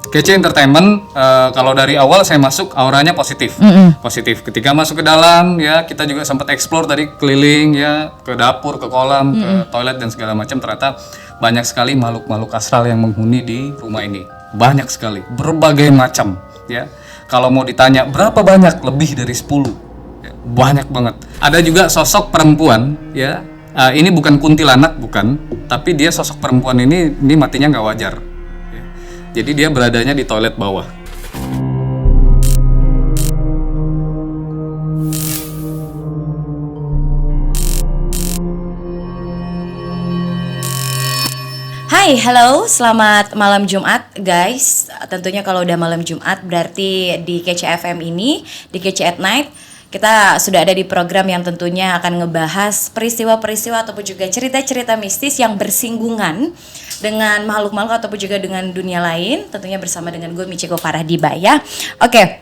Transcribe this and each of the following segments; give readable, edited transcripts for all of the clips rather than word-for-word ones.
Kece Entertainment, kalau dari awal saya masuk auranya positif. Positif. Ketika masuk ke dalam ya kita juga sempat explore tadi keliling ya ke dapur, ke kolam, ke toilet dan segala macam. Ternyata banyak sekali makhluk-makhluk astral yang menghuni di rumah ini. Banyak sekali, berbagai macam ya. Kalau mau ditanya berapa banyak, lebih dari 10. Ya, banyak banget. Ada juga sosok perempuan ya. Ini bukan kuntilanak, bukan, tapi dia sosok perempuan ini matinya nggak wajar. Jadi dia beradanya di toilet bawah. Hai, halo, selamat malam Jumat guys. Tentunya kalau udah malam Jumat berarti di Kece FM ini, di Kece at Night, kita sudah ada di program yang tentunya akan ngebahas peristiwa-peristiwa ataupun juga cerita-cerita mistis yang bersinggungan dengan makhluk-makhluk ataupun juga dengan dunia lain. Tentunya bersama dengan gue Michiko Farahdiba ya. Oke,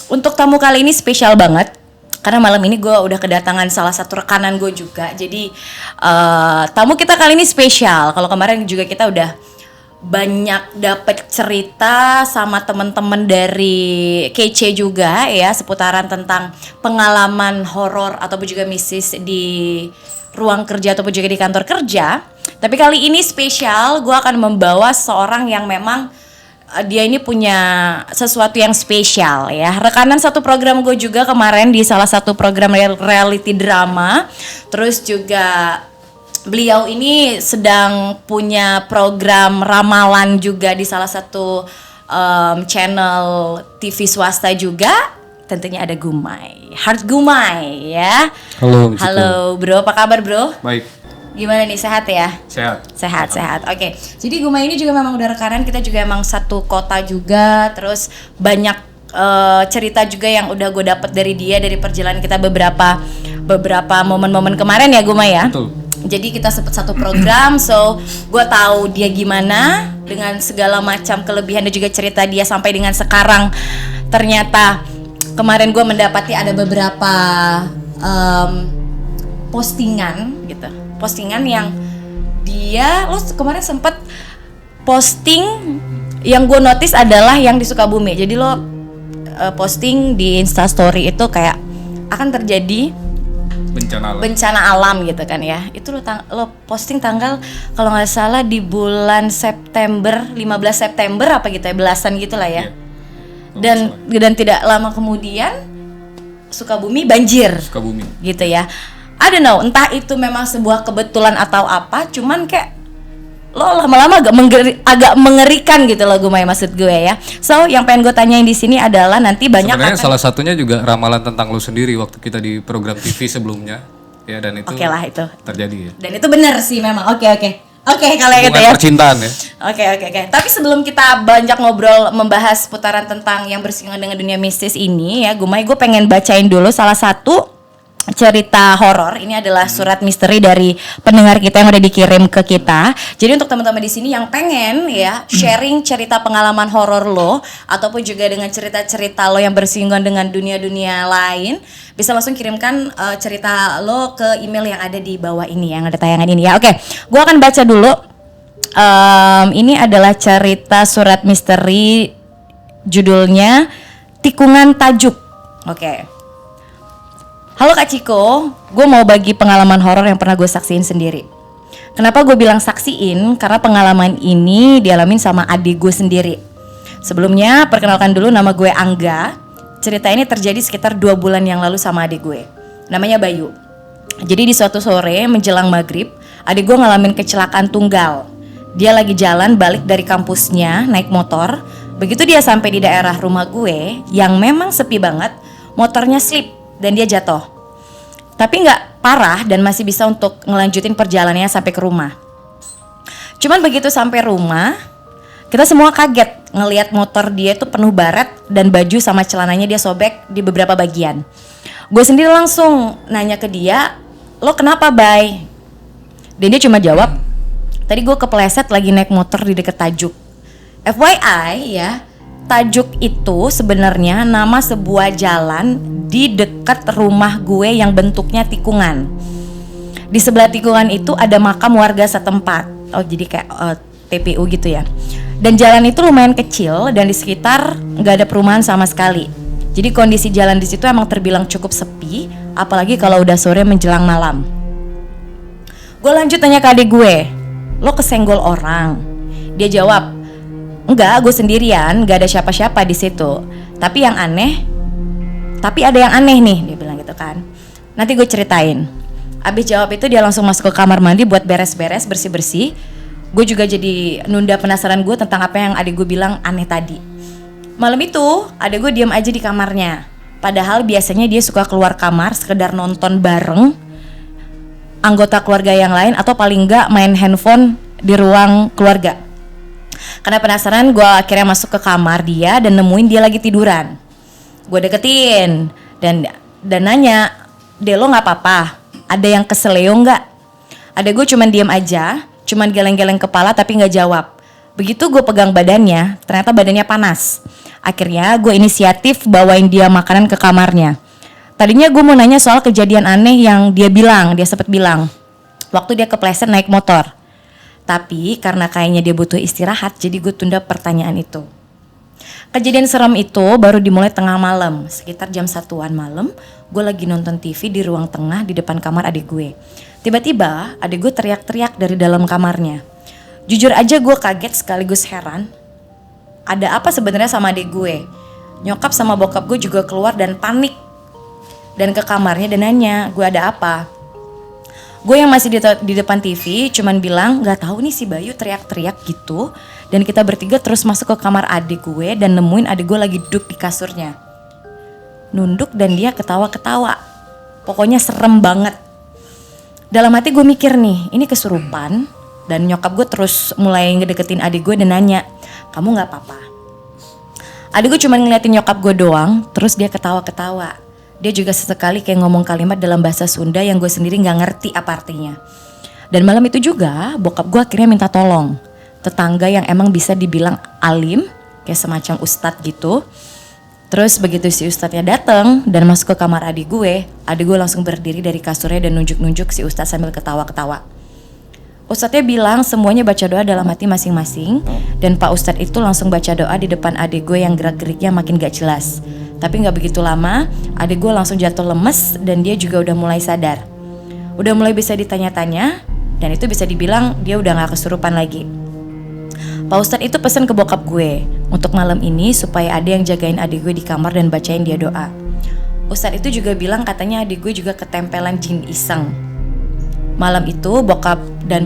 untuk tamu kali ini spesial banget. Karena malam ini gue udah kedatangan salah satu rekanan gue juga. Jadi tamu kita kali ini spesial. Kalau kemarin juga kita udah banyak dapat cerita sama teman-teman dari Kece juga ya, seputaran tentang pengalaman horor ataupun juga mistis di ruang kerja ataupun juga di kantor kerja. Tapi kali ini spesial, gue akan membawa seorang yang memang dia ini punya sesuatu yang spesial ya. Rekanan satu program gue juga kemarin di salah satu program reality drama. Terus juga beliau ini sedang punya program ramalan juga di salah satu channel TV swasta juga. Tentunya ada Gumay, Heart Gumay ya. Halo. Halo bro, apa kabar bro? Baik. Gimana nih, sehat ya? Sehat. Oke. Jadi Gumay ini juga memang udah rekanan, kita juga emang satu kota juga. Terus banyak cerita juga yang udah gue dapet dari dia dari perjalanan kita beberapa momen-momen kemarin ya Gumay ya. Betul. Jadi kita sempat satu program, so gue tahu dia gimana dengan segala macam kelebihan dan juga cerita dia sampai dengan sekarang. Ternyata kemarin gue mendapati ada beberapa postingan gitu, postingan yang lo kemarin sempat posting yang gue notice adalah yang di Sukabumi. Jadi lo posting di Instastory itu kayak akan terjadi bencana alam gitu kan ya. Itu lo posting tanggal kalau nggak salah di bulan September, 15 September apa gitu ya, belasan gitulah ya. Dan tidak lama kemudian Sukabumi banjir. Gitu ya. I don't know, entah itu memang sebuah kebetulan atau apa, cuman kayak lo lama-lama agak mengerikan gitu loh Gumay, maksud gue ya. So yang pengen gue tanyain di sini adalah nanti banyak sebenarnya salah satunya juga ramalan tentang lo sendiri waktu kita di program TV sebelumnya ya, dan itu itu terjadi ya. Dan itu benar sih memang. Oke kalau gitu ya. Percintaan ya. Oke. Tapi sebelum kita banyak ngobrol membahas putaran tentang yang bersinggungan dengan dunia mistis ini ya Gumay, gue pengen bacain dulu salah satu cerita horor. Ini adalah surat misteri dari pendengar kita yang udah dikirim ke kita. Jadi untuk teman-teman di sini yang pengen ya sharing cerita pengalaman horor lo ataupun juga dengan cerita-cerita lo yang bersinggungan dengan dunia-dunia lain, bisa langsung kirimkan cerita lo ke email yang ada di bawah ini yang ada tayangan ini ya. Oke, gua akan baca dulu. Ini adalah cerita surat misteri, judulnya Tikungan Tajuk. Oke. Halo Kak Ciko, gue mau bagi pengalaman horor yang pernah gue saksiin sendiri. Kenapa gue bilang saksiin? Karena pengalaman ini dialamin sama adik gue sendiri. Sebelumnya, perkenalkan dulu, nama gue Angga. Cerita ini terjadi sekitar 2 bulan yang lalu sama adik gue. Namanya Bayu. Jadi di suatu sore menjelang maghrib, adik gue ngalamin kecelakaan tunggal. Dia lagi jalan balik dari kampusnya naik motor. Begitu dia sampai di daerah rumah gue yang memang sepi banget, motornya slip dan dia jatuh. Tapi nggak parah dan masih bisa untuk ngelanjutin perjalanannya sampai ke rumah. Cuman begitu sampai rumah, kita semua kaget ngelihat motor dia tuh penuh baret dan baju sama celananya dia sobek di beberapa bagian. Gue sendiri langsung nanya ke dia, lo kenapa Bay? Dan dia cuma jawab, tadi gue kepleset lagi naik motor di deket Tajuk. FYI ya, Tajuk itu sebenarnya nama sebuah jalan di dekat rumah gue yang bentuknya tikungan. Di sebelah tikungan itu ada makam warga setempat. Oh jadi kayak TPU gitu ya. Dan jalan itu lumayan kecil dan di sekitar nggak ada perumahan sama sekali. Jadi kondisi jalan di situ emang terbilang cukup sepi, apalagi kalau udah sore menjelang malam. Gue lanjut tanya ke adik gue, lo kesenggol orang? Dia jawab, enggak, gue sendirian, gak ada siapa-siapa di situ. Tapi ada yang aneh nih, dia bilang gitu kan. Nanti gue ceritain. Abis jawab itu dia langsung masuk ke kamar mandi buat beres-beres, bersih-bersih. Gue juga jadi nunda penasaran gue tentang apa yang adik gue bilang aneh tadi. Malam itu adik gue diam aja di kamarnya. Padahal biasanya dia suka keluar kamar sekedar nonton bareng anggota keluarga yang lain, atau paling enggak main handphone di ruang keluarga. Karena penasaran, gue akhirnya masuk ke kamar dia dan nemuin dia lagi tiduran. Gue deketin dan nanya, "De, lo nggak apa-apa? Ada yang keseleo nggak?" Adek gue cuman diam aja, cuman geleng-geleng kepala tapi nggak jawab. Begitu gue pegang badannya, ternyata badannya panas. Akhirnya gue inisiatif bawain dia makanan ke kamarnya. Tadinya gue mau nanya soal kejadian aneh yang dia sempet bilang waktu dia kepleset naik motor. Tapi karena kayaknya dia butuh istirahat, jadi gue tunda pertanyaan itu. Kejadian serem itu baru dimulai tengah malam, sekitar jam 1-an malam. Gue lagi nonton TV di ruang tengah di depan kamar adik gue. Tiba-tiba adik gue teriak-teriak dari dalam kamarnya. Jujur aja gue kaget sekaligus heran. Ada apa sebenarnya sama adik gue? Nyokap sama bokap gue juga keluar dan panik. Dan ke kamarnya dan nanya, gue ada apa? Gue yang masih di depan TV cuman bilang, gak tahu nih si Bayu teriak-teriak gitu. Dan kita bertiga terus masuk ke kamar adik gue dan nemuin adik gue lagi duduk di kasurnya. Nunduk dan dia ketawa-ketawa. Pokoknya serem banget. Dalam hati gue mikir nih, ini kesurupan. Dan nyokap gue terus mulai ngedeketin adik gue dan nanya, "Kamu gak apa-apa?" Adik gue cuma ngeliatin nyokap gue doang, terus dia ketawa-ketawa. Dia juga sesekali kayak ngomong kalimat dalam bahasa Sunda yang gue sendiri gak ngerti apa artinya. Dan malam itu juga bokap gue akhirnya minta tolong tetangga yang emang bisa dibilang alim, kayak semacam ustadz gitu. Terus begitu si ustadznya datang dan masuk ke kamar adik gue langsung berdiri dari kasurnya dan nunjuk-nunjuk si ustadz sambil ketawa-ketawa. Ustadznya bilang semuanya baca doa dalam hati masing-masing, dan Pak Ustadz itu langsung baca doa di depan adik gue yang gerak-geriknya makin gak jelas. Tapi gak begitu lama, adik gue langsung jatuh lemes dan dia juga udah mulai sadar. Udah mulai bisa ditanya-tanya, dan itu bisa dibilang dia udah gak kesurupan lagi. Pak Ustadz itu pesan ke bokap gue untuk malam ini supaya ada yang jagain adik gue di kamar dan bacain dia doa. Ustadz itu juga bilang katanya adik gue juga ketempelan jin iseng. Malam itu bokap dan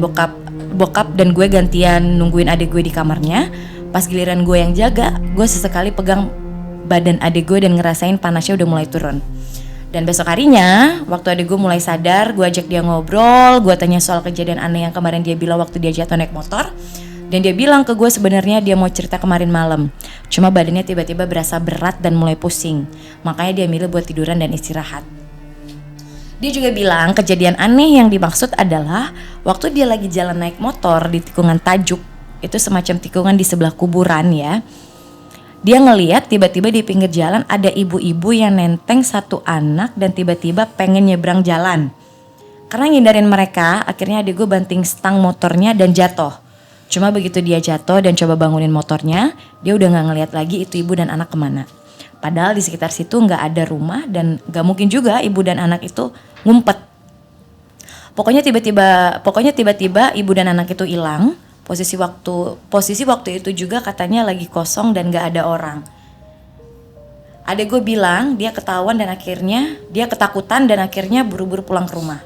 gue gantian nungguin adik gue di kamarnya. Pas giliran gue yang jaga, gue sesekali pegang badan adik gue dan ngerasain panasnya udah mulai turun. Dan besok harinya, waktu adik gue mulai sadar, gue ajak dia ngobrol, gue tanya soal kejadian aneh yang kemarin dia bilang waktu dia jatuh naik motor. Dan dia bilang ke gue sebenarnya dia mau cerita kemarin malam, cuma badannya tiba-tiba berasa berat dan mulai pusing. Makanya dia milih buat tiduran dan istirahat. Dia juga bilang kejadian aneh yang dimaksud adalah waktu dia lagi jalan naik motor di tikungan Tajuk, itu semacam tikungan di sebelah kuburan ya. Dia ngeliat tiba-tiba di pinggir jalan ada ibu-ibu yang nenteng satu anak dan tiba-tiba pengen nyebrang jalan. Karena ngindarin mereka, akhirnya adik gue banting stang motornya dan jatuh. Cuma begitu dia jatuh dan coba bangunin motornya, dia udah gak ngeliat lagi itu ibu dan anak kemana. Padahal di sekitar situ gak ada rumah dan gak mungkin juga ibu dan anak itu ngumpet. Pokoknya tiba-tiba ibu dan anak itu hilang. Posisi waktu itu juga katanya lagi kosong dan gak ada orang. Adek gue bilang dia dia ketakutan dan akhirnya buru-buru pulang ke rumah.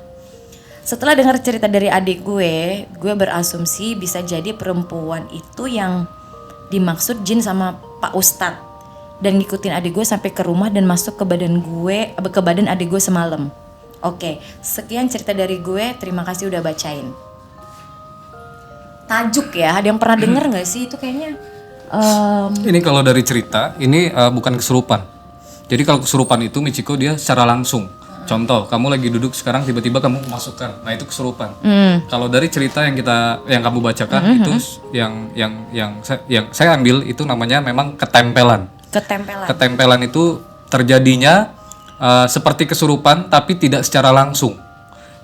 Setelah dengar cerita dari adik gue berasumsi bisa jadi perempuan itu yang dimaksud jin sama Pak Ustadz dan ngikutin adik gue sampai ke rumah dan masuk ke badan adik gue semalam. Oke, sekian cerita dari gue. Terima kasih udah bacain. Tajuk ya, ada yang pernah denger nggak sih itu kayaknya? Ini kalau dari cerita ini bukan kesurupan. Jadi kalau kesurupan itu Michiko dia secara langsung. Contoh, kamu lagi duduk sekarang tiba-tiba kamu masukkan, nah itu kesurupan. Kalau dari cerita yang kamu bacakan itu yang saya ambil itu namanya memang ketempelan. Ketempelan itu terjadinya seperti kesurupan tapi tidak secara langsung.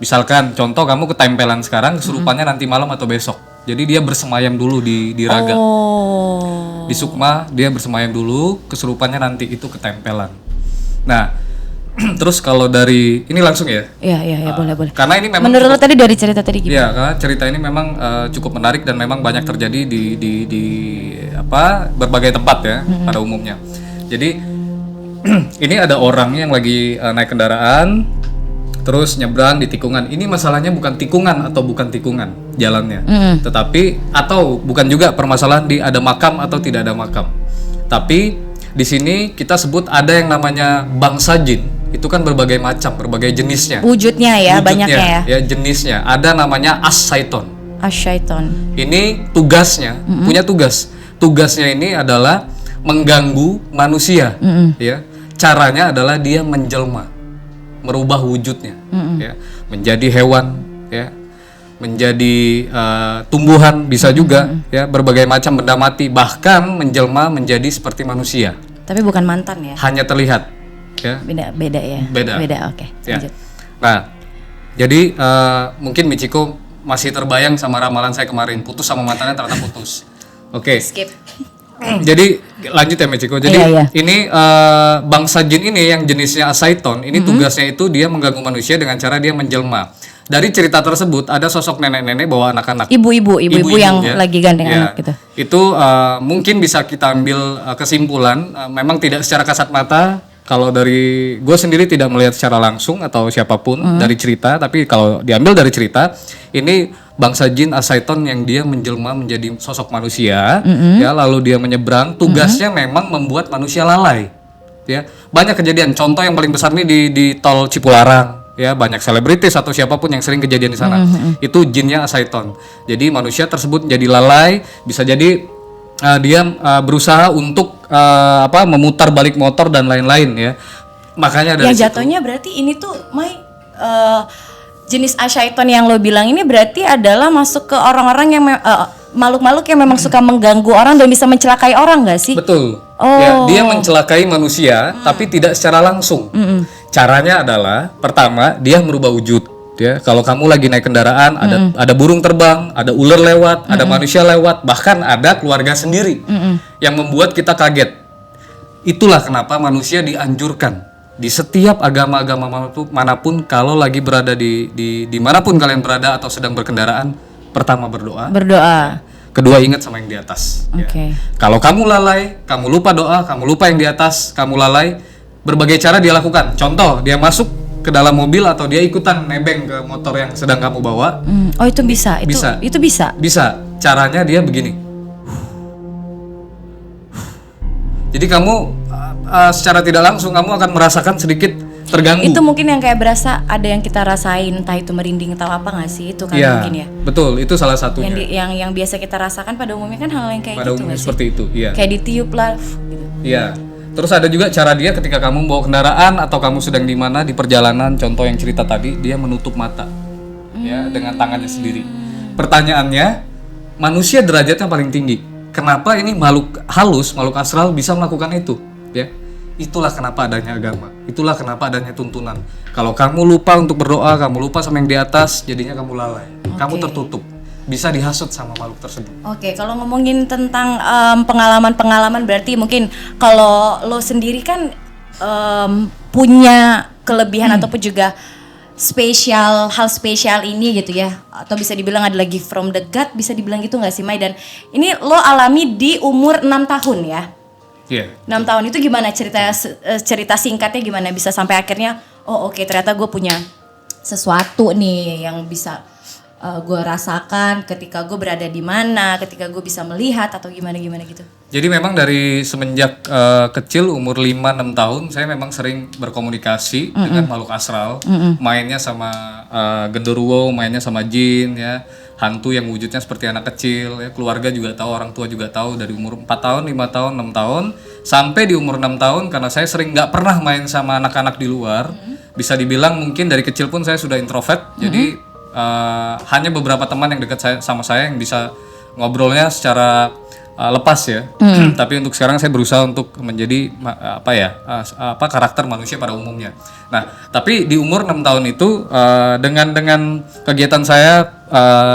Misalkan contoh kamu ketempelan sekarang, kesurupannya nanti malam atau besok. Jadi dia bersemayam dulu di raga. Oh. Di sukma dia bersemayam dulu, kesurupannya nanti itu ketempelan. Nah, terus kalau dari ini langsung ya. Iya, boleh. Karena ini memang menurut lo tadi dari cerita tadi gimana? Iya, karena cerita ini memang cukup menarik dan memang banyak terjadi di apa berbagai tempat ya pada umumnya. Jadi ini ada orang yang lagi naik kendaraan terus nyebrang di tikungan. Ini masalahnya bukan tikungan atau bukan tikungan jalannya, tetapi atau bukan juga permasalahan di ada makam atau tidak ada makam. Tapi di sini kita sebut ada yang namanya bangsa jin. Itu kan berbagai macam, berbagai jenisnya. Wujudnya ya, banyaknya ya. Ya jenisnya. Ada namanya as-syaiton. Asyaiton. Ini tugasnya, punya tugas. Tugasnya ini adalah mengganggu manusia. Ya. Caranya adalah dia menjelma, merubah wujudnya, ya, menjadi hewan, ya, menjadi tumbuhan bisa juga, ya, berbagai macam benda mati, bahkan menjelma menjadi seperti manusia. Tapi bukan mantan ya? Hanya terlihat, ya. Beda ya. Beda. Oke. Ya. Lanjut. Nah, jadi mungkin Michiko masih terbayang sama ramalan saya kemarin, putus sama mantannya ternyata putus. Oke. Skip. Jadi lanjut ya Michiko. Jadi Iya. ini bangsa jin ini yang jenisnya asaiton, ini tugasnya itu dia mengganggu manusia dengan cara dia menjelma. Dari cerita tersebut ada sosok nenek-nenek bawa anak-anak. Ibu-ibu yang ya. lagi gandeng Ya. anak gitu. Itu mungkin bisa kita ambil kesimpulan, memang tidak secara kasat mata. Kalau dari gue sendiri tidak melihat secara langsung atau siapapun dari cerita, tapi kalau diambil dari cerita, ini bangsa jin asaiton yang dia menjelma menjadi sosok manusia, ya, lalu dia menyeberang. Tugasnya memang membuat manusia lalai, ya. Banyak kejadian. Contoh yang paling besar nih di tol Cipularang, ya, banyak selebritis atau siapapun yang sering kejadian di sana. Itu jinnya asaiton. Jadi manusia tersebut jadi lalai, bisa jadi dia berusaha untuk memutar balik motor dan lain-lain, ya. Makanya dari Yang jatuhnya berarti ini tuh jenis asyaiton yang lo bilang ini berarti adalah masuk ke orang-orang yang makhluk-makhluk yang memang suka mengganggu orang dan bisa mencelakai orang nggak sih? Betul. Oh. Ya, dia mencelakai manusia tapi tidak secara langsung. Caranya adalah pertama dia merubah wujud. Ya, kalau kamu lagi naik kendaraan ada burung terbang, ada ular lewat, ada manusia lewat, bahkan ada keluarga sendiri yang membuat kita kaget. Itulah kenapa manusia dianjurkan di setiap agama-agama manapun kalau lagi berada di manapun kalian berada atau sedang berkendaraan, pertama berdoa. Kedua ingat sama yang di atas. Oke. Ya. Kalau kamu lalai, kamu lupa doa, kamu lupa yang di atas, kamu lalai, berbagai cara dia lakukan. Contoh, dia masuk ke dalam mobil atau dia ikutan nebeng ke motor yang sedang kamu bawa. Oh, itu bisa. Itu bisa. Bisa. Caranya dia begini. Jadi kamu secara tidak langsung kamu akan merasakan sedikit terganggu. Itu mungkin yang kayak berasa ada yang kita rasain, entah itu merinding atau apa nggak sih? Itu kan Iya, mungkin ya. betul, itu salah satunya. Yang biasa kita rasakan pada umumnya kan hal yang kayak Pada gitu umumnya nggak sih? seperti itu, iya. Kayak ditiup lah, gitu. Iya. Terus ada juga cara dia ketika kamu bawa kendaraan atau kamu sedang di mana di perjalanan, contoh yang cerita tadi, dia menutup mata. Ya, dengan tangannya sendiri. Pertanyaannya, manusia derajatnya paling tinggi. Kenapa ini makhluk halus, makhluk astral bisa melakukan itu? Ya. Itulah kenapa adanya agama. Itulah kenapa adanya tuntunan. Kalau kamu lupa untuk berdoa, kamu lupa sama yang di atas, jadinya kamu lalai. Kamu tertutup. Bisa dihasut sama makhluk tersebut. Oke, kalau ngomongin tentang pengalaman-pengalaman berarti mungkin kalau lo sendiri kan punya kelebihan ataupun juga hal spesial ini gitu ya, atau bisa dibilang adalah gift from the God, bisa dibilang gitu nggak sih Mai? Dan ini lo alami di umur 6 tahun ya? Iya. 6 tahun itu gimana cerita singkatnya gimana bisa sampai akhirnya oke, ternyata gue punya sesuatu nih yang bisa gue rasakan ketika gue berada di mana, ketika gue bisa melihat atau gimana gitu. Jadi memang dari semenjak kecil umur 5-6 tahun saya memang sering berkomunikasi dengan makhluk astral, mainnya sama genderuwo, mainnya sama jin, ya, hantu yang wujudnya seperti anak kecil, ya, keluarga juga tahu, orang tua juga tahu dari umur 4 tahun, 5 tahun, 6 tahun sampai di umur 6 tahun karena saya sering nggak pernah main sama anak-anak di luar, bisa dibilang mungkin dari kecil pun saya sudah introvert, jadi hanya beberapa teman yang dekat sama saya yang bisa ngobrolnya secara lepas ya. Tapi untuk sekarang saya berusaha untuk menjadi karakter manusia pada umumnya. Nah, tapi di umur 6 tahun itu dengan kegiatan saya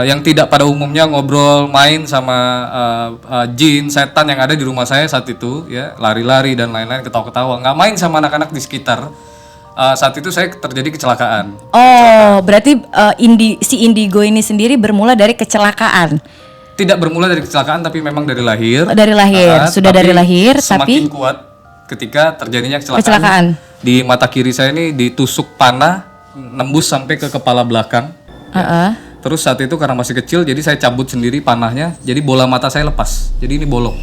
yang tidak pada umumnya ngobrol main sama jin, setan yang ada di rumah saya saat itu, ya lari-lari dan lain-lain, ketawa-ketawa, nggak main sama anak-anak di sekitar. Saat itu saya terjadi kecelakaan. Berarti si indigo ini sendiri bermula dari kecelakaan. Tidak bermula dari kecelakaan, tapi memang dari lahir. Dari lahir, sudah dari lahir, semakin tapi kuat ketika terjadinya kecelakaan. Di mata kiri saya ini ditusuk panah, nembus sampai ke kepala belakang. Terus saat itu karena masih kecil, jadi saya cabut sendiri panahnya, jadi bola mata saya lepas. Jadi ini bolong.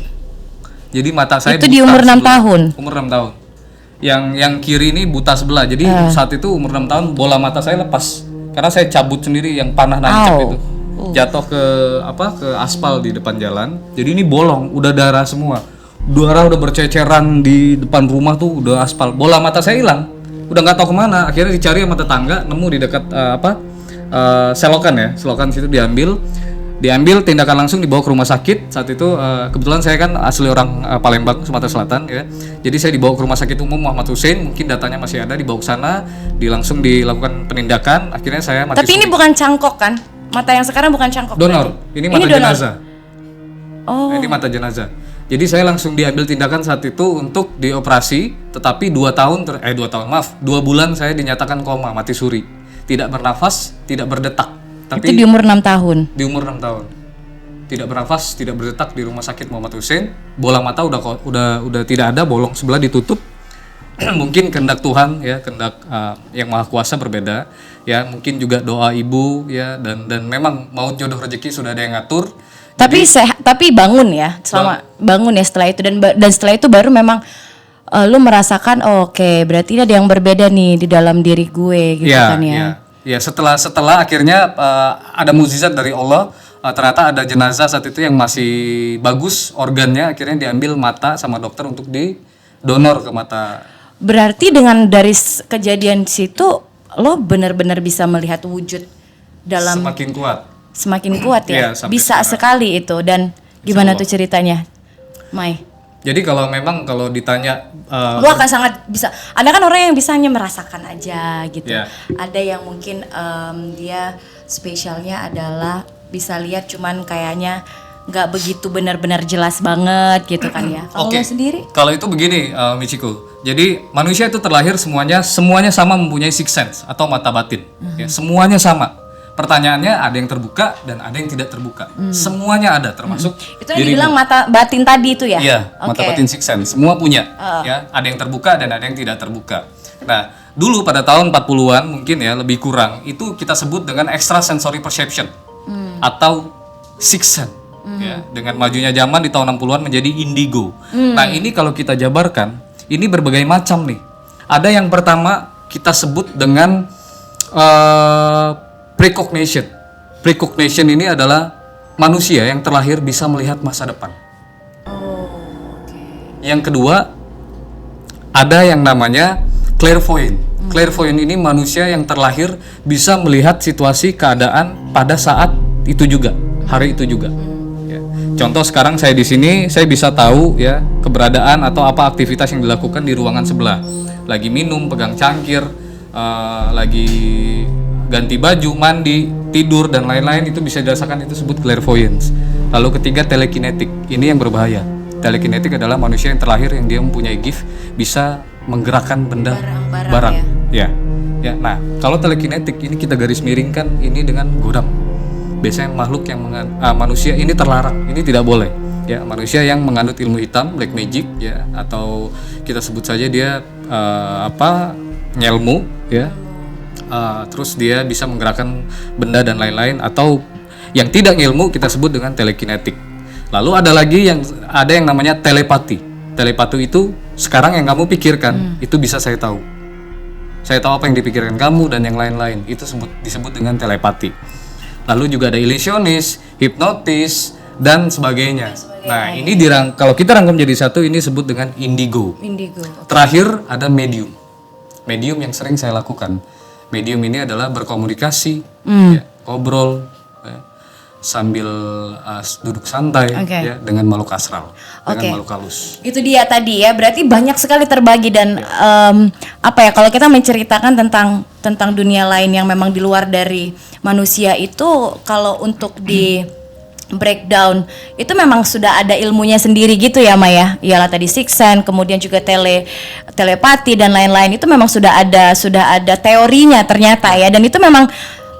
Jadi mata saya itu di umur 6 tahun. Umur 6 tahun. Yang kiri ini buta sebelah. Jadi saat itu umur 6 tahun bola mata saya lepas. Karena saya cabut sendiri yang panah nancap itu. Jatuh ke aspal di depan jalan. Jadi ini bolong, udah darah semua. Darah udah berceceran di depan rumah tuh, udah aspal. Bola mata saya hilang. Udah nggak tahu kemana. Akhirnya dicari sama tetangga, nemu di dekat selokan situ diambil tindakan langsung dibawa ke rumah sakit. Saat itu kebetulan saya kan asli orang Palembang, Sumatera Selatan ya. Jadi saya dibawa ke rumah sakit umum Muhammad Hussein, mungkin datanya masih ada, dibawa ke sana, langsung dilakukan penindakan. Akhirnya saya mati. Tapi ini bukan cangkok kan? Mata yang sekarang bukan cangkok. Donor. Berarti. Ini mata jenazah. Oh. Ini mata jenazah. Jadi saya langsung diambil tindakan saat itu untuk dioperasi, tetapi 2 bulan saya dinyatakan koma, mati suri. Tidak bernafas, tidak berdetak. Tapi itu di umur 6 tahun. Di umur 6 tahun. Tidak bernafas, tidak berdetak di rumah sakit Muhammad Hussein. Bola mata udah tidak ada, bolong sebelah ditutup. Mungkin kehendak Tuhan ya, kehendak yang Maha Kuasa berbeda. Ya, mungkin juga doa ibu ya, dan memang maut jodoh rezeki sudah ada yang ngatur. Tapi bangun ya, bangun ya setelah itu, dan setelah itu baru memang lu merasakan oke, berarti ada yang berbeda nih di dalam diri gue gitu kan ya. Ya, setelah akhirnya ada mukjizat dari Allah, ternyata ada jenazah saat itu yang masih bagus organnya, akhirnya diambil mata sama dokter untuk didonor ke mata. Berarti dengan dari kejadian situ lo benar-benar bisa melihat wujud dalam semakin kuat ya. Bisa sekarang. Sekali itu. Dan gimana tuh ceritanya, Mai? Jadi kalau ditanya lo akan sangat bisa. Ada kan orang yang bisa hanya merasakan aja gitu. Ada yang mungkin dia spesialnya adalah bisa lihat cuman kayaknya nggak begitu benar-benar jelas banget gitu kan ya. Kalau lo sendiri? Kalau itu begini, Michiko. Jadi manusia itu terlahir semuanya sama mempunyai sixth sense atau mata batin. Ya, semuanya sama. Pertanyaannya ada yang terbuka dan ada yang tidak terbuka. Semuanya ada, termasuk itu yang dibilang mata batin tadi itu ya? Iya, mata batin sixth sense. Semua punya. Ya, ada yang terbuka dan ada yang tidak terbuka. Nah, dulu pada tahun 40-an mungkin ya, lebih kurang, itu kita sebut dengan extrasensory perception atau sixth sense. Ya, dengan majunya zaman di tahun 60-an menjadi indigo. Nah, ini kalau kita jabarkan, ini berbagai macam nih. Ada yang pertama kita sebut dengan precognition. Precognition ini adalah manusia yang terlahir bisa melihat masa depan. Yang kedua, ada yang namanya clairvoyant. Clairvoyant ini manusia yang terlahir bisa melihat situasi keadaan pada saat itu juga, hari itu juga. Ya. Contoh sekarang saya di sini, saya bisa tahu ya keberadaan atau apa aktivitas yang dilakukan di ruangan sebelah. Lagi minum, pegang cangkir, lagi ganti baju, mandi, tidur dan lain-lain, itu bisa dirasakan, itu disebut clairvoyance. Lalu ketiga, telekinetik. Ini yang berbahaya. Telekinetik adalah manusia yang terlahir yang dia mempunyai gift, bisa menggerakkan benda barang. Ya. Nah, kalau telekinetik ini kita garis miringkan ini dengan godam. Biasanya makhluk yang manusia ini terlarang, ini tidak boleh. Ya, manusia yang menganut ilmu hitam, black magic ya, atau kita sebut saja dia nyelmu ya. Terus dia bisa menggerakkan benda dan lain-lain, atau yang tidak ngilmu kita sebut dengan telekinetik. Lalu ada yang namanya telepati. Telepati itu sekarang yang kamu pikirkan itu bisa saya tahu. Saya tahu apa yang dipikirkan kamu dan yang lain-lain. Itu disebut dengan telepati. Lalu juga ada ilusionis, hipnotis dan sebagainya. Nah, ini kalau kita rangkum jadi satu, ini disebut dengan indigo. Terakhir ada medium. Medium yang sering saya lakukan. Medium ini adalah berkomunikasi, ya, ngobrol, ya, sambil duduk santai Oke. ya dengan makhluk astral, Oke. dengan makhluk halus. Itu dia tadi ya, berarti banyak sekali terbagi dan apa ya, kalau kita menceritakan tentang dunia lain yang memang di luar dari manusia itu, kalau untuk di breakdown itu memang sudah ada ilmunya sendiri gitu ya Maya. Iyalah tadi sixth sense, kemudian juga telepati dan lain-lain, itu memang sudah ada teorinya ternyata ya, dan itu memang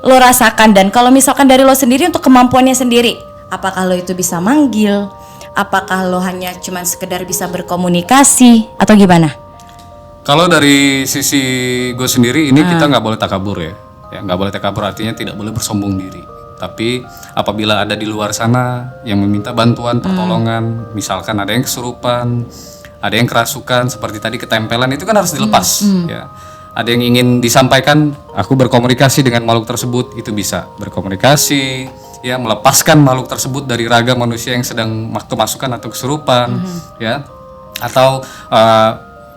lo rasakan. Dan kalau misalkan dari lo sendiri untuk kemampuannya sendiri, apakah lo itu bisa manggil, apakah lo hanya cuman sekedar bisa berkomunikasi atau gimana? Kalau dari sisi gue sendiri ini kita nggak boleh takabur ya, nggak boleh takabur artinya tidak boleh bersombong diri. Tapi apabila ada di luar sana yang meminta bantuan, pertolongan, misalkan ada yang kesurupan, ada yang kerasukan, seperti tadi ketempelan, itu kan harus dilepas. Ya. Ada yang ingin disampaikan, aku berkomunikasi dengan makhluk tersebut, itu bisa berkomunikasi, ya, melepaskan makhluk tersebut dari raga manusia yang sedang kemasukan atau kesurupan, ya. Atau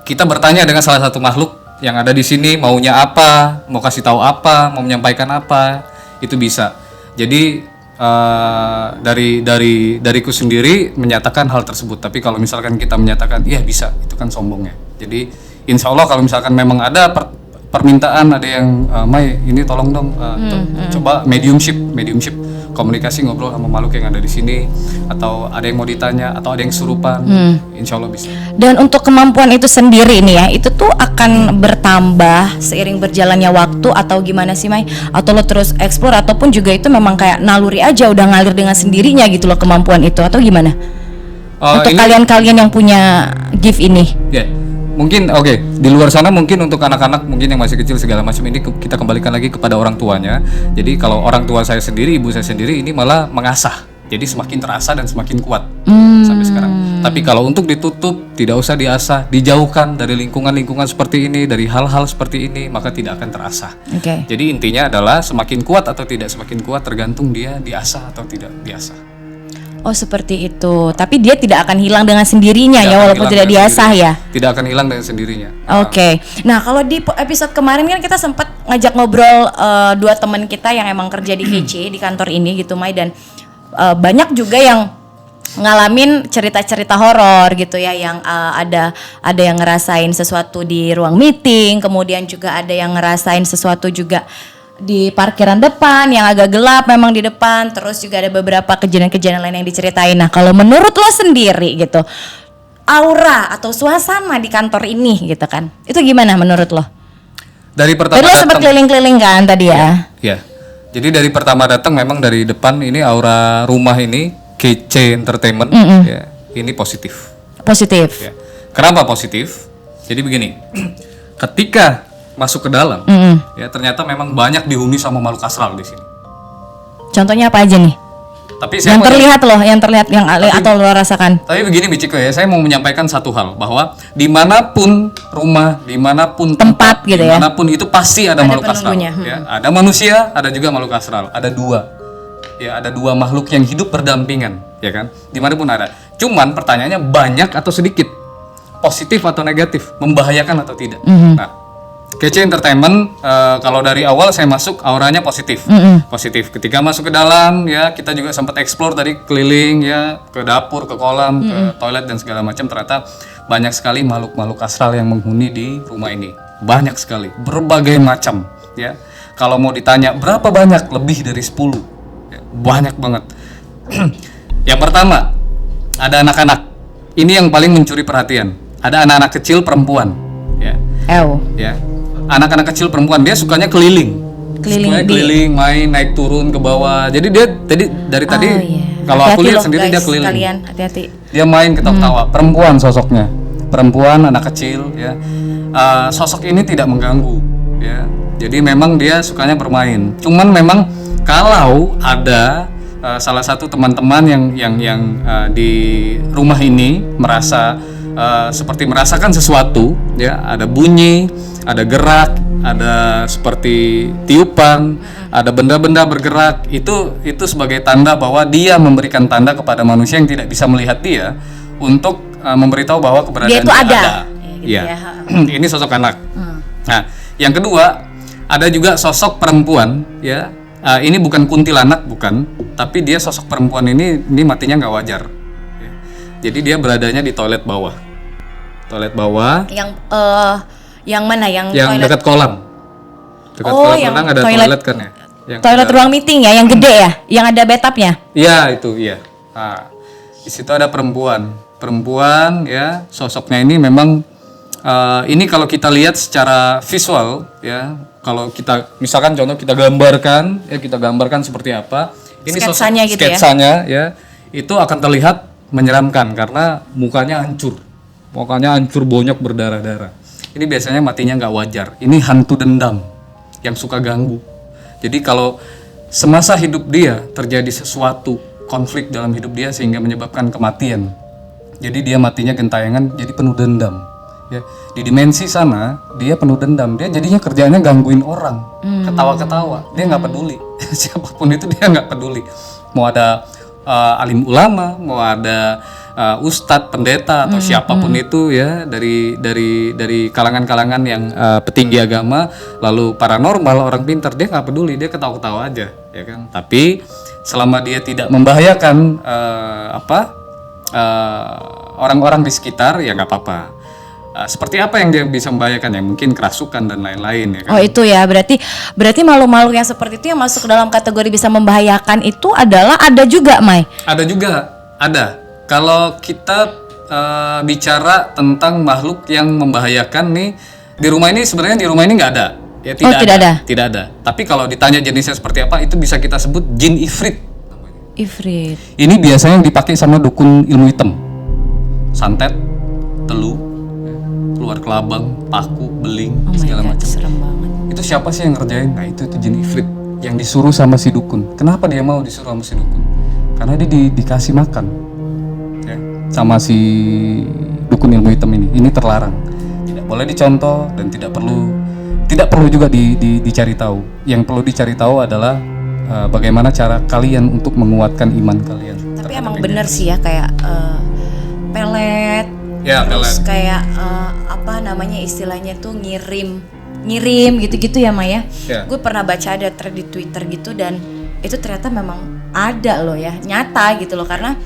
kita bertanya dengan salah satu makhluk yang ada di sini, maunya apa, mau kasih tahu apa, mau menyampaikan apa, itu bisa. Jadi dariku sendiri menyatakan hal tersebut. Tapi kalau misalkan kita menyatakan iya bisa, itu kan sombong ya. Jadi insya Allah kalau misalkan memang ada permintaan, ada yang Mai ini tolong dong coba mediumship komunikasi, ngobrol sama makhluk yang ada di sini, atau ada yang mau ditanya, atau ada yang kesurupan, insya Allah bisa. Dan untuk kemampuan itu sendiri nih ya, itu tuh akan bertambah seiring berjalannya waktu atau gimana sih Mai? Atau lo terus explore, ataupun juga itu memang kayak naluri aja udah ngalir dengan sendirinya gitu loh kemampuan itu, atau gimana? Untuk kalian-kalian yang punya gift ini? Ya, mungkin di luar sana mungkin untuk anak-anak mungkin yang masih kecil segala macam ini kita kembalikan lagi kepada orang tuanya. Jadi kalau orang tua saya sendiri, ibu saya sendiri ini malah mengasah. Jadi semakin terasa dan semakin kuat sampai sekarang. Tapi kalau untuk ditutup, tidak usah diasah, dijauhkan dari lingkungan-lingkungan seperti ini, dari hal-hal seperti ini, maka tidak akan terasa. Jadi intinya adalah semakin kuat atau tidak semakin kuat tergantung dia diasah atau tidak diasah. Oh seperti itu. Tapi dia tidak akan hilang dengan sendirinya ya, walaupun tidak diasah ya. Tidak akan hilang dengan sendirinya. Oke. Nah kalau di episode kemarin kan kita sempat ngajak ngobrol dua teman kita yang emang kerja di KC di kantor ini gitu Mai, dan banyak juga yang ngalamin cerita-cerita horor gitu ya, yang ada yang ngerasain sesuatu di ruang meeting, kemudian juga ada yang ngerasain sesuatu juga di parkiran depan yang agak gelap memang di depan, terus juga ada beberapa kejadian-kejadian lain yang diceritain. Nah kalau menurut lo sendiri gitu, aura atau suasana di kantor ini gitu kan, itu gimana menurut lo? Dari pertama lo sempat keliling-keliling kan tadi ya? Iya. Jadi dari pertama datang memang dari depan ini aura rumah ini KC Entertainment ya, ini positif. Positif. Ya. Kenapa positif? Jadi begini, ketika masuk ke dalam, ya ternyata memang banyak dihuni sama makhluk astral di sini. Contohnya apa aja nih? Tapi saya yang terlihat atau lo rasakan. Tapi begini Michiko ya, saya mau menyampaikan satu hal, bahwa dimanapun rumah, dimanapun tempat gitu ya, dimanapun itu pasti ada makhluk astral. Ya, ada manusia, ada juga makhluk astral. Ada dua makhluk yang hidup berdampingan, ya kan? Dimanapun ada. Cuman pertanyaannya banyak atau sedikit, positif atau negatif, membahayakan atau tidak. Nah, KC Entertainment kalau dari awal saya masuk auranya positif. Positif. Ketika masuk ke dalam ya, kita juga sempat explore tadi, keliling ya, ke dapur, ke kolam, ke toilet dan segala macam. Ternyata banyak sekali makhluk-makhluk astral yang menghuni di rumah ini. Banyak sekali, berbagai macam ya. Kalau mau ditanya berapa banyak, lebih dari 10. Ya, banyak banget. Yang pertama, ada anak-anak. Ini yang paling mencuri perhatian. Ada anak-anak kecil perempuan ya. Ya. Anak-anak kecil perempuan, dia sukanya keliling, main, naik turun ke bawah. Jadi dia dari tadi kalau aku lihat sendiri guys, dia keliling. Kalian hati-hati. Dia main ketawa-tawa. Perempuan sosoknya, perempuan anak kecil ya. Sosok ini tidak mengganggu ya. Jadi memang dia sukanya bermain. Cuman memang kalau ada salah satu teman-teman yang di rumah ini merasa seperti merasakan sesuatu ya, ada bunyi, ada gerak, ada seperti tiupan, ada benda-benda bergerak, itu sebagai tanda bahwa dia memberikan tanda kepada manusia yang tidak bisa melihat dia untuk memberitahu bahwa keberadaan dia ada. Ya. Ini sosok anak. Nah, yang kedua ada juga sosok perempuan ya, ini bukan kuntilanak, bukan, tapi dia sosok perempuan ini matinya nggak wajar. Ya. Jadi dia beradanya di toilet bawah. Yang mana? Yang toilet dekat kolam. Dekat kolam renang ada toilet kan ya. Toilet ruang meeting ya, yang gede ya, yang ada bathtubnya. Iya itu, iya. Nah, di situ ada perempuan ya, sosoknya ini memang ini kalau kita lihat secara visual ya, kalau kita misalkan contoh kita gambarkan seperti apa, ini sketsanya gitu ya, itu akan terlihat menyeramkan karena mukanya hancur, bonyok berdarah-darah. Ini biasanya matinya nggak wajar. Ini hantu dendam yang suka ganggu. Jadi kalau semasa hidup dia terjadi sesuatu konflik dalam hidup dia sehingga menyebabkan kematian, jadi dia matinya gentayangan, jadi penuh dendam. Ya, di dimensi sana dia penuh dendam, dia jadinya kerjaannya gangguin orang, ketawa-ketawa, dia nggak peduli, siapapun itu dia nggak peduli. Mau ada alim ulama, mau ada ustadz, pendeta atau siapapun itu ya, dari kalangan-kalangan yang petinggi agama, lalu paranormal, orang pintar, dia nggak peduli, dia ketawa-ketawa aja, ya kan. Tapi selama dia tidak membahayakan orang-orang di sekitar, ya nggak apa-apa. Seperti apa yang dia bisa membahayakan ya, mungkin kerasukan dan lain-lain ya kan. Oh itu ya, berarti makhluk-makhluk yang seperti itu yang masuk ke dalam kategori bisa membahayakan itu ada juga, Mai? Ada. Kalau kita bicara tentang makhluk yang membahayakan nih, di rumah ini nggak ada. Ya tidak ada. Tapi kalau ditanya jenisnya seperti apa, itu bisa kita sebut jin ifrit. Ifrit. Ini biasanya yang dipakai sama dukun ilmu hitam. Santet, telu, keluar kelabang, paku, beling, segala macam. Serem banget. Itu siapa sih yang ngerjain? Nah itu jin ifrit yang disuruh sama si dukun. Kenapa dia mau disuruh sama si dukun? Karena dia dikasih makan ya, sama si dukun ilmu hitam ini. Ini terlarang, tidak boleh dicontoh dan tidak perlu juga dicari tahu. Yang perlu dicari tahu adalah bagaimana cara kalian untuk menguatkan iman kalian. Tapi emang bener sih ya, kayak pelet. Ya, terus kayak apa namanya istilahnya tuh ngirim gitu-gitu ya, Maya. Ya. Gue pernah baca ada thread di Twitter gitu, dan itu ternyata memang ada loh ya, nyata gitu loh, karena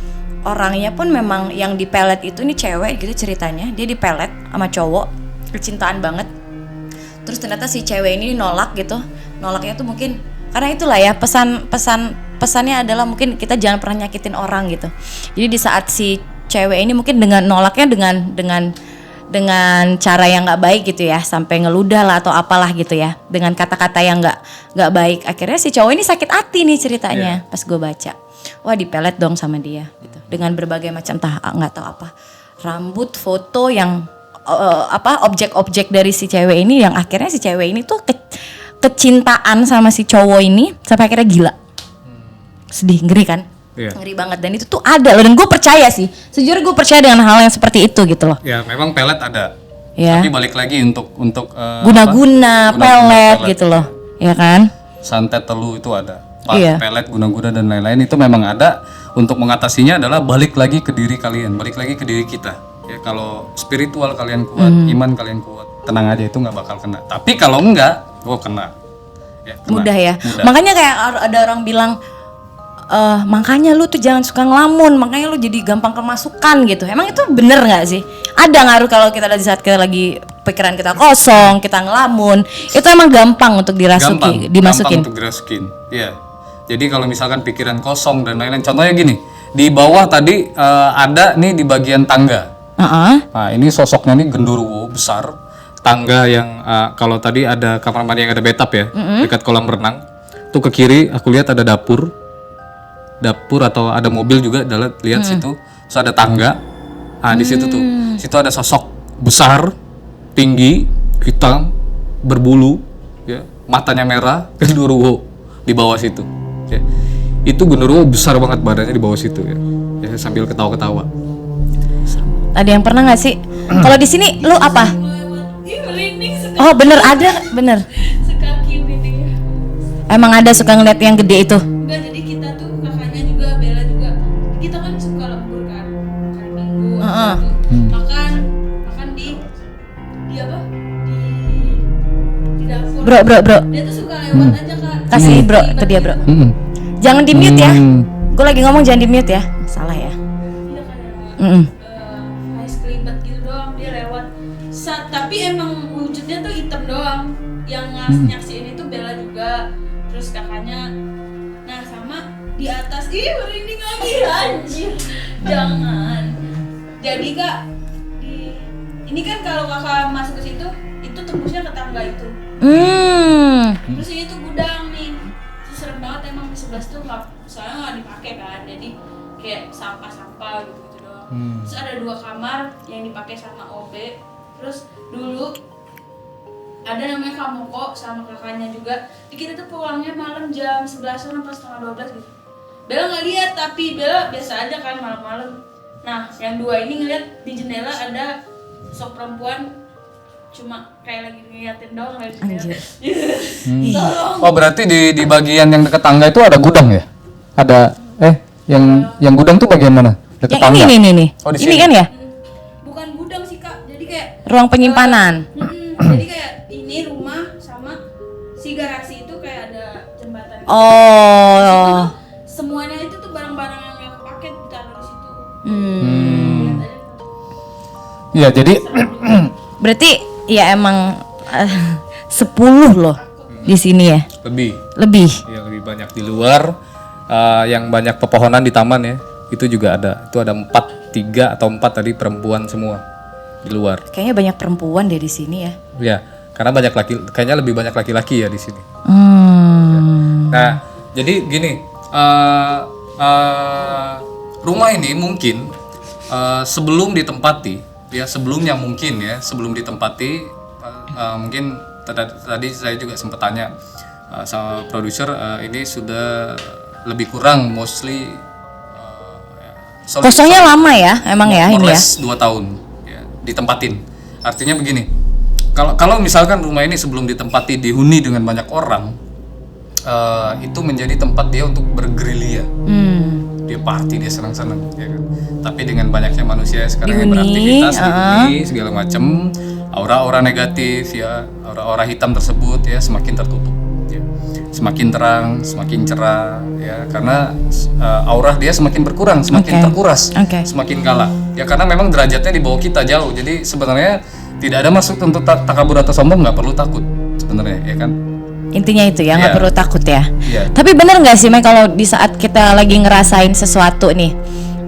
orangnya pun memang yang di pelet itu nih cewek gitu ceritanya. Dia di pelet sama cowok, kecintaan banget. Terus ternyata si cewek ini nolak gitu. Nolaknya tuh mungkin karena itulah ya, pesannya adalah mungkin kita jangan pernah nyakitin orang gitu. Jadi di saat si cewek ini mungkin dengan nolaknya dengan cara yang nggak baik gitu ya, sampai ngeludah lah atau apalah gitu ya, dengan kata-kata yang nggak baik. Akhirnya si cowok ini sakit hati nih ceritanya. Pas gue baca, wah dipelet dong sama dia gitu, dengan berbagai macam nggak tahu apa, rambut, foto yang objek-objek dari si cewek ini, yang akhirnya si cewek ini tuh kecintaan sama si cowok ini sampai akhirnya gila. Sedih, ngeri kan? Ngeri banget, dan itu tuh ada loh, dan gue percaya sih, sejujurnya gue percaya dengan hal yang seperti itu gitu loh. Ya memang pelet ada, ya. Tapi balik lagi untuk guna-guna pelet gitu loh, ya kan? Santet, telu itu ada, pelet, guna-guna dan lain-lain itu memang ada. Untuk mengatasinya adalah balik lagi ke diri kalian, balik lagi ke diri kita. Ya kalau spiritual kalian kuat, iman kalian kuat, tenang aja, itu nggak bakal kena. Tapi kalau enggak, kena. Ya, kena. Mudah ya. Makanya kayak ada orang bilang, makanya lu tuh jangan suka ngelamun, makanya lu jadi gampang kemasukan gitu. Emang itu bener nggak sih? Ada ngaruh kalau kita di saat kita lagi pikiran kita kosong, kita ngelamun, itu emang gampang untuk dimasukin. Gampang untuk dirasukin. Iya. Jadi kalau misalkan pikiran kosong dan lain-lain, contohnya gini, di bawah tadi ada nih di bagian tangga. Nah ini sosoknya nih genderuwo besar, tangga yang kalau tadi ada kamar mandi yang ada bathtub ya, dekat kolam renang. Tuh ke kiri aku lihat ada dapur atau ada mobil juga, lihat situ. Terus ada tangga. Nah di situ tuh, situ ada sosok besar, tinggi, hitam, berbulu, ya, matanya merah, genderuwo di bawah situ. Ya. Itu genderuwo besar banget badannya di bawah situ ya. Ya sambil ketawa-ketawa. Ada yang pernah nggak sih? Kalau di sini lu apa? Oh bener, ada bener. Sekaki ini. Emang ada suka ngeliat yang gede itu? Enggak, jadi kita tuh kakaknya juga, Bella juga, kita kan suka lembur kan, hari Minggu makan di apa? Di dapur. Bro. Dia tuh suka lewat aja Kak. Kasih bro ke dia bro. Jangan di mute ya. Gue lagi ngomong jangan di mute ya. Salah ya. Dia kayak kayak sekelibat gitu doang dia lewat. Tapi emang wujudnya tuh hitam doang. Yang nyaksiin itu Bella juga, terus kakaknya. Nah sama di atas, merinding lagi anjir. Jangan. Jadi kak, ini kan kalau kakak masuk ke situ, itu tembusnya ke tangga itu. Terus ini tuh gudang nih. Terus serem banget emang di sebelah tuh soalnya nggak dipakai kan, jadi kayak sampah-sampah gitu doang. Terus ada 2 kamar yang dipakai sama OB. Terus dulu ada namanya Kamoko sama kakaknya juga. Kita tuh pulangnya malam jam 11-an apa setengah 12 gitu. Bella nggak lihat, tapi Bella biasa aja kan malam-malam. Nah, yang 2 ini ngeliat di jendela ada sosok perempuan cuma kayak lagi ngeliatin doang dari jendela. Tolong. Oh berarti di bagian yang dekat tangga itu ada gudang ya? Ada yang gudang tuh bagian mana? Dekat tangga. Ini. Oh, di ini sini. kan ya? Bukan gudang sih kak, jadi kayak Ruang penyimpanan. jadi kayak ini rumah sama si garasi itu kayak ada jembatan. Oh. Itu tuh, semuanya itu tuh barang-barang yang gak kepake ditaruh di situ. Lihat aja. Iya jadi Berarti ya emang 10 loh di sini ya. lebih banyak di luar, yang banyak pepohonan di taman ya. Itu juga ada. Itu ada 3 atau 4 tadi perempuan semua di luar. Kayaknya banyak perempuan deh di sini ya. Ya, karena kayaknya lebih banyak laki-laki ya di sini. Nah, jadi gini, rumah ini mungkin sebelum ditempati, sebelum ditempati, mungkin tadi saya juga sempat tanya sama produser, ini sudah lebih kurang mostly Kosongnya lama ya, emang ya ini ya. 2 tahun ya, ditempatin. Artinya begini, kalau misalkan rumah ini sebelum ditempati dihuni dengan banyak orang, itu menjadi tempat dia untuk bergerilya. Dia party, dia senang-senang ya kan. Tapi dengan banyaknya manusia sekarang yang beraktivitas dihuni segala macam, aura-aura negatif ya, aura-aura hitam tersebut ya semakin tertutup ya. Semakin terang, semakin cerah ya, karena aura dia semakin berkurang, semakin terkuras, semakin kalah ya, karena memang derajatnya di bawah kita jauh. Jadi sebenarnya tidak ada maksud untuk takabur atau sombong, nggak perlu takut sebenarnya ya kan. Intinya itu ya, nggak perlu takut ya. Iya. Tapi bener nggak sih, Mai, kalau di saat kita lagi ngerasain sesuatu nih,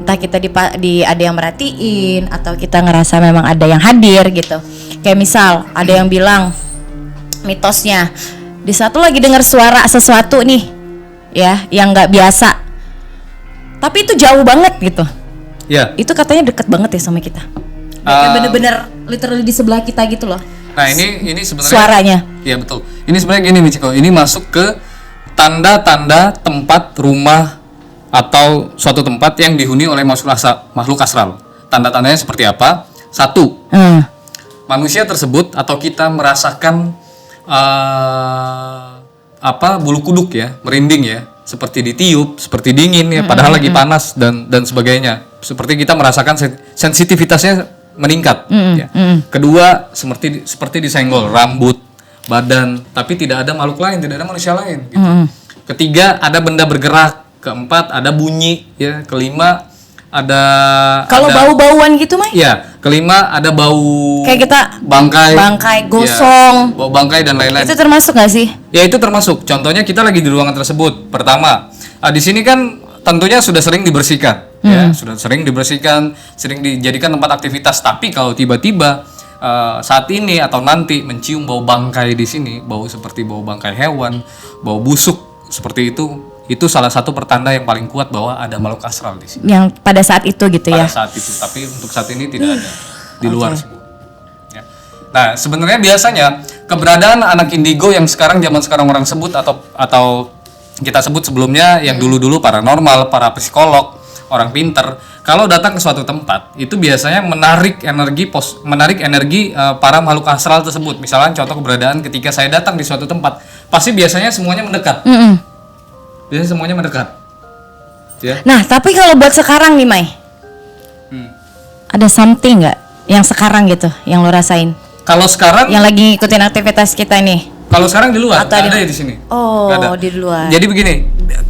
entah kita ada yang merhatiin atau kita ngerasa memang ada yang hadir gitu. Kayak misal ada yang bilang mitosnya, di saat lu lagi dengar suara sesuatu nih, ya, yang nggak biasa, tapi itu jauh banget gitu. Ya. Itu katanya deket banget ya sama kita. Kayak bener-bener literally di sebelah kita gitu loh. Nah ini sebenarnya suaranya. Iya betul. Ini sebenarnya gini Michiko, ini masuk ke tanda-tanda tempat rumah atau suatu tempat yang dihuni oleh makhluk astral. Tanda-tandanya seperti apa? 1, manusia tersebut atau kita merasakan bulu kuduk ya, merinding ya, seperti ditiup, seperti dingin ya, padahal lagi panas dan sebagainya. Seperti kita merasakan sensitivitasnya meningkat ya. Kedua, seperti disenggol rambut, badan, tapi tidak ada makhluk lain, tidak ada manusia lain gitu. Ketiga, ada benda bergerak. Keempat, ada bunyi ya. Kelima, ada bau-bauan gitu, Mai? Ya, kelima ada bau kayak kita bangkai gosong, ya, bau bangkai dan lain-lain. Itu termasuk nggak sih? Ya, itu termasuk. Contohnya kita lagi di ruangan tersebut. Pertama, di sini kan tentunya sudah sering dibersihkan, ya, sudah sering dibersihkan, sering dijadikan tempat aktivitas. Tapi kalau tiba-tiba saat ini atau nanti mencium bau bangkai di sini, bau seperti bau bangkai hewan, bau busuk seperti itu salah satu pertanda yang paling kuat bahwa ada makhluk astral di sini. Yang pada saat itu gitu ya? Pada saat itu, tapi untuk saat ini tidak ada di luar sih. Ya. Nah, sebenarnya biasanya keberadaan anak indigo yang zaman sekarang orang sebut atau kita sebut sebelumnya yang dulu-dulu paranormal, para psikolog, orang pinter, kalau datang ke suatu tempat itu biasanya menarik energi para makhluk astral tersebut. Misalnya contoh keberadaan ketika saya datang di suatu tempat, pasti biasanya semuanya mendekat. Biasanya semuanya mendekat. Ya. Nah, tapi kalau buat sekarang nih, Mai, ada something nggak yang sekarang gitu, yang lo rasain? Kalau sekarang yang lagi ngikutin aktivitas kita nih. Kalau sekarang di luar, Atau nggak ada ya di sini. Oh, Nggak ada. di luar. Jadi begini,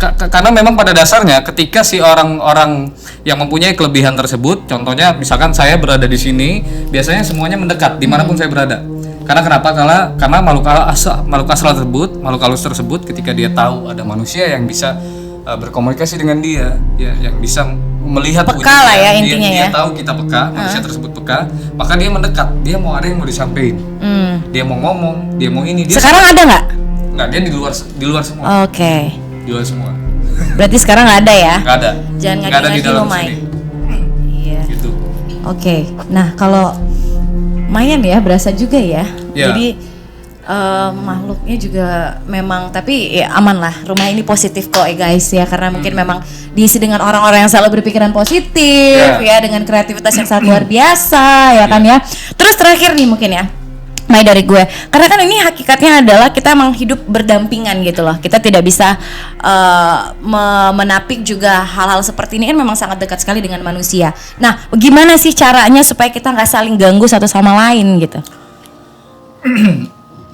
karena memang pada dasarnya ketika si orang-orang yang mempunyai kelebihan tersebut, contohnya misalkan saya berada di sini, biasanya semuanya mendekat dimanapun saya berada. Karena kenapa? Karena makhluk astral tersebut, makhluk halus tersebut, ketika dia tahu ada manusia yang bisa berkomunikasi dengan dia, ya, yang bisa melihat Peka wujudnya, lah ya intinya dia ya. tahu kita peka, manusia tersebut peka, maka dia mendekat, dia mau ada yang mau disampaikan, dia mau ngomong, dia mau ini, dia Sekarang ada nggak? nggak, dia di luar semua, Oke. di luar semua, Berarti sekarang nggak ada ya? nggak ada, Jangan nggak ada di ngadi-ngadi dalam lo, Mai. sini, Iya. gitu. Oke. Nah, kalau lumayan ya berasa juga ya. Ya. Jadi makhluknya juga memang, tapi ya aman lah. Rumah ini positif kok ya guys ya, karena mungkin memang diisi dengan orang-orang yang selalu berpikiran positif ya, dengan kreativitas yang sangat luar biasa ya kan ya. Terus terakhir nih mungkin ya, Mai, dari gue, karena kan ini hakikatnya adalah kita emang hidup berdampingan gitu loh. Kita tidak bisa menapik juga hal-hal seperti ini kan memang sangat dekat sekali dengan manusia. Nah, gimana sih caranya supaya kita nggak saling ganggu satu sama lain gitu?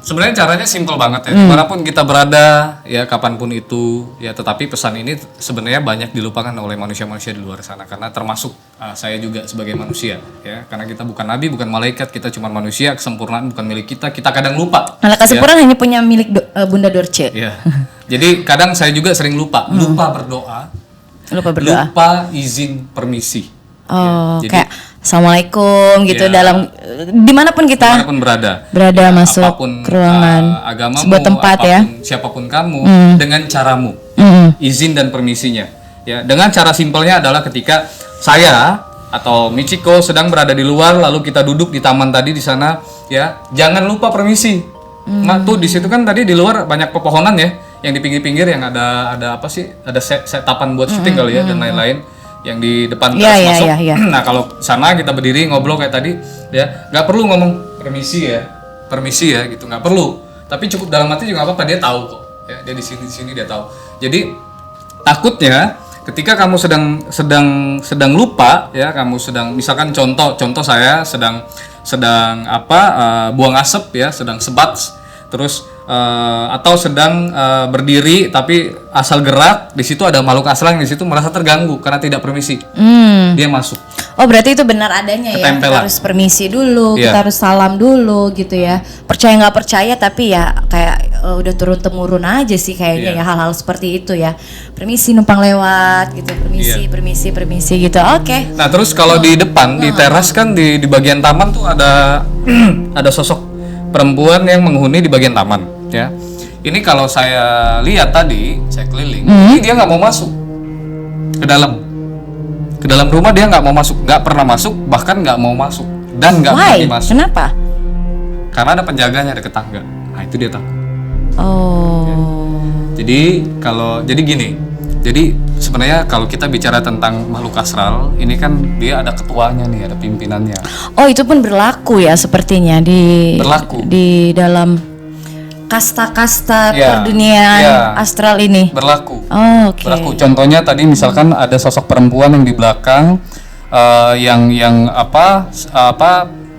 Sebenarnya caranya simpel banget ya, dimanapun kita berada, ya kapanpun itu, ya tetapi pesan ini sebenarnya banyak dilupakan oleh manusia-manusia di luar sana, karena termasuk saya juga sebagai manusia, ya karena kita bukan nabi, bukan malaikat, kita cuma manusia, kesempurnaan bukan milik kita kadang lupa. Nah, kesempurnaan hanya punya milik Bunda Dorce. Ya, jadi kadang saya juga sering lupa berdoa, Lupa berdoa. lupa izin permisi. Oh, ya, jadi, kayak assalamualaikum gitu Ya. dalam dimanapun kita dimanapun berada masuk apapun, ke ruangan, agamamu, sebuah tempat ya. siapapun kamu, dengan caramu, izin dan permisinya. Ya, dengan cara simpelnya adalah ketika saya atau Michiko sedang berada di luar, lalu kita duduk di taman tadi di sana, ya, jangan lupa permisi. Nah, tuh di situ kan tadi di luar banyak pepohonan ya, yang di pinggir-pinggir yang ada apa sih? Ada setapan buat syuting kali ya dan lain-lain. Yang di depan Iya, teras iya, masuk. iya, iya. Nah, kalau sana kita berdiri ngobrol kayak tadi, ya nggak perlu ngomong permisi ya gitu, nggak perlu. Tapi cukup dalam hati juga nggak apa-apa, dia tahu kok. Ya, dia di sini dia tahu. Jadi takutnya ketika kamu sedang lupa, ya kamu sedang, misalkan contoh saya sedang buang asap ya, sedang sebat, terus atau sedang berdiri tapi asal gerak, di situ ada makhluk astral yang di situ merasa terganggu karena tidak permisi, dia masuk. Oh, berarti itu benar adanya ya. Kita Ketempelan. harus permisi dulu, Iya. kita harus salam dulu gitu ya. Percaya nggak percaya, tapi ya kayak udah turun temurun aja sih kayaknya Iya. ya hal-hal seperti itu ya. Permisi numpang lewat gitu, Iya. permisi gitu. Oke. Nah, terus kalau di depan di teras kan di bagian taman tuh ada ada sosok perempuan yang menghuni di bagian taman ya. Ini kalau saya lihat tadi, saya keliling, ini dia nggak mau masuk ke dalam rumah, dia nggak mau masuk, nggak pernah masuk, bahkan nggak mau masuk dan nggak Why? berani masuk Kenapa? karena ada penjaganya, ada tetangga. Nah, itu dia takut. Oh. Jadi gini. Jadi sebenarnya kalau kita bicara tentang makhluk astral, ini kan dia ada ketuanya nih, ada pimpinannya. Oh, itu pun berlaku ya sepertinya Berlaku. di dalam kasta-kasta Ya, perduniaan ya. astral ini. Berlaku. Oh, oke. Berlaku. Contohnya tadi misalkan ada sosok perempuan yang di belakang, yang apa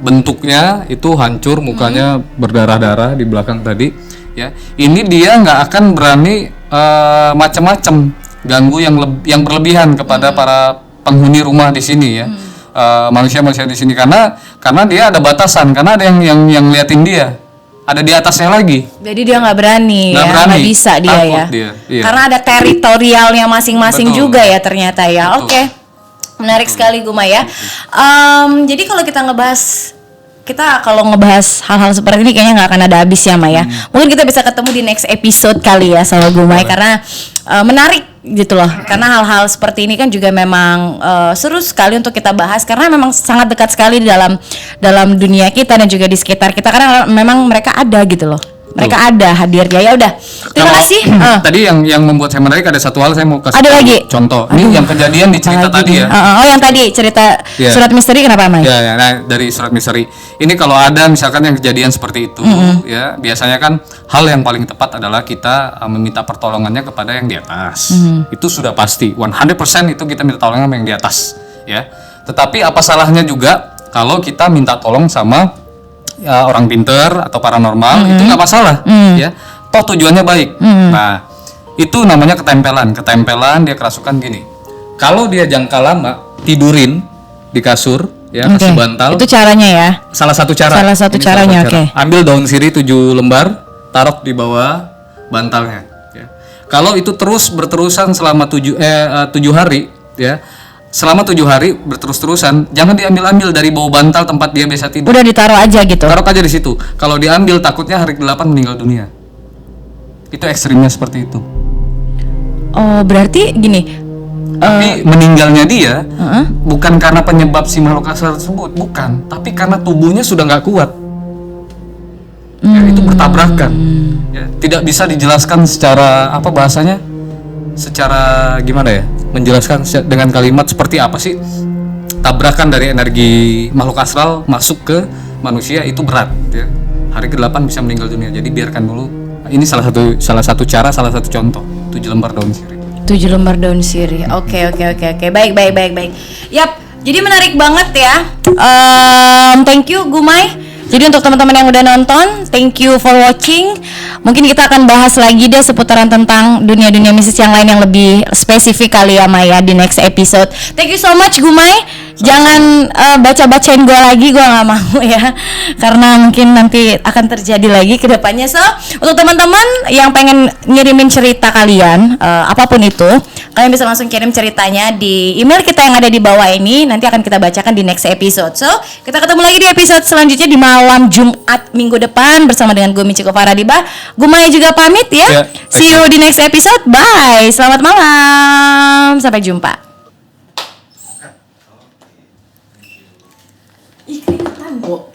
bentuknya itu hancur, mukanya berdarah-darah di belakang tadi. Ya, ini dia nggak akan berani macam-macam ganggu yang berlebihan kepada para penghuni rumah di sini ya, manusia-manusia di sini, karena dia ada batasan, karena ada yang liatin dia. Ada di atasnya lagi. Jadi dia nggak berani, Nggak ya, berani. nggak bisa dia Takut ya. dia, iya. Karena ada teritorialnya masing-masing Betul. juga ya ternyata ya. Betul. Oke, menarik sekali Guma ya. Jadi kalau kita ngebahas hal-hal seperti ini kayaknya nggak akan ada habis ya Maya. Mungkin kita bisa ketemu di next episode kali ya sama Gumai, karena menarik gitu loh. Karena hal-hal seperti ini kan juga memang seru sekali untuk kita bahas, karena memang sangat dekat sekali di dalam dunia kita dan juga di sekitar kita, karena memang mereka ada gitu loh. Mereka ada hadirnya. Ya udah. Terima Kalau kasih. tadi yang membuat saya menarik ada satu hal, saya mau kasih Ada tahu lagi? contoh. Ini yang kejadian di cerita Apalagi tadi nih? ya. Oh, yang tadi cerita Iya. surat misteri kenapa Mai? Ya, nah dari surat misteri. Ini kalau ada misalkan yang kejadian seperti itu, ya biasanya kan hal yang paling tepat adalah kita meminta pertolongannya kepada yang di atas. Itu sudah pasti, 100% itu kita minta tolongan sama yang di atas, ya. Tetapi apa salahnya juga kalau kita minta tolong sama ya, orang pinter atau paranormal itu nggak masalah, ya. Toh tujuannya baik. Nah, itu namanya ketempelan. Ketempelan dia kerasukan gini. Kalau dia jangka lama tidurin di kasur, ya kasih bantal. Itu caranya ya. Salah satu cara. Salah satu Ini caranya, salah satu cara. Ambil daun sirih 7 lembar, taruh di bawah bantalnya. Ya. Kalau itu terus berterusan selama 7 hari, ya. Selama 7 hari berterus-terusan, jangan diambil-ambil dari bawah bantal tempat dia biasa tidur. Udah ditaruh aja gitu. Taruh aja di situ. Kalau diambil takutnya hari ke-8 meninggal dunia. Itu ekstrimnya seperti itu. Oh, berarti gini. Tapi meninggalnya dia bukan karena penyebab si makhluk astral tersebut, bukan. Tapi karena tubuhnya sudah nggak kuat. Ya, itu bertabrakan. Ya, tidak bisa dijelaskan secara apa bahasanya? Secara gimana ya? Menjelaskan dengan kalimat seperti apa sih? Tabrakan dari energi makhluk astral masuk ke manusia itu berat. Ya. Hari ke-8 bisa meninggal dunia. Jadi biarkan dulu. Ini salah satu cara, salah satu contoh. 7 lembar daun sirih. 7 lembar daun sirih. Oke. Baik. Yap. Jadi menarik banget ya. Thank you Gumay. Jadi untuk teman-teman yang udah nonton, thank you for watching. Mungkin kita akan bahas lagi deh seputaran tentang dunia-dunia mistis yang lain yang lebih spesifik kali ya Maya di next episode. Thank you so much Gumay. Jangan baca-bacain gue lagi, gue nggak mau ya, karena mungkin nanti akan terjadi lagi ke depannya. So untuk teman-teman yang pengen ngirimin cerita kalian, apapun itu, kalian bisa langsung kirim ceritanya di email kita yang ada di bawah ini. Nanti akan kita bacakan di next episode. So kita ketemu lagi di episode selanjutnya di malam Jumat minggu depan bersama dengan gue Michiko Faradiba. Gumaya juga pamit ya. See you di next episode. Bye. Selamat malam. Sampai jumpa. Ih, keringetan, Bo.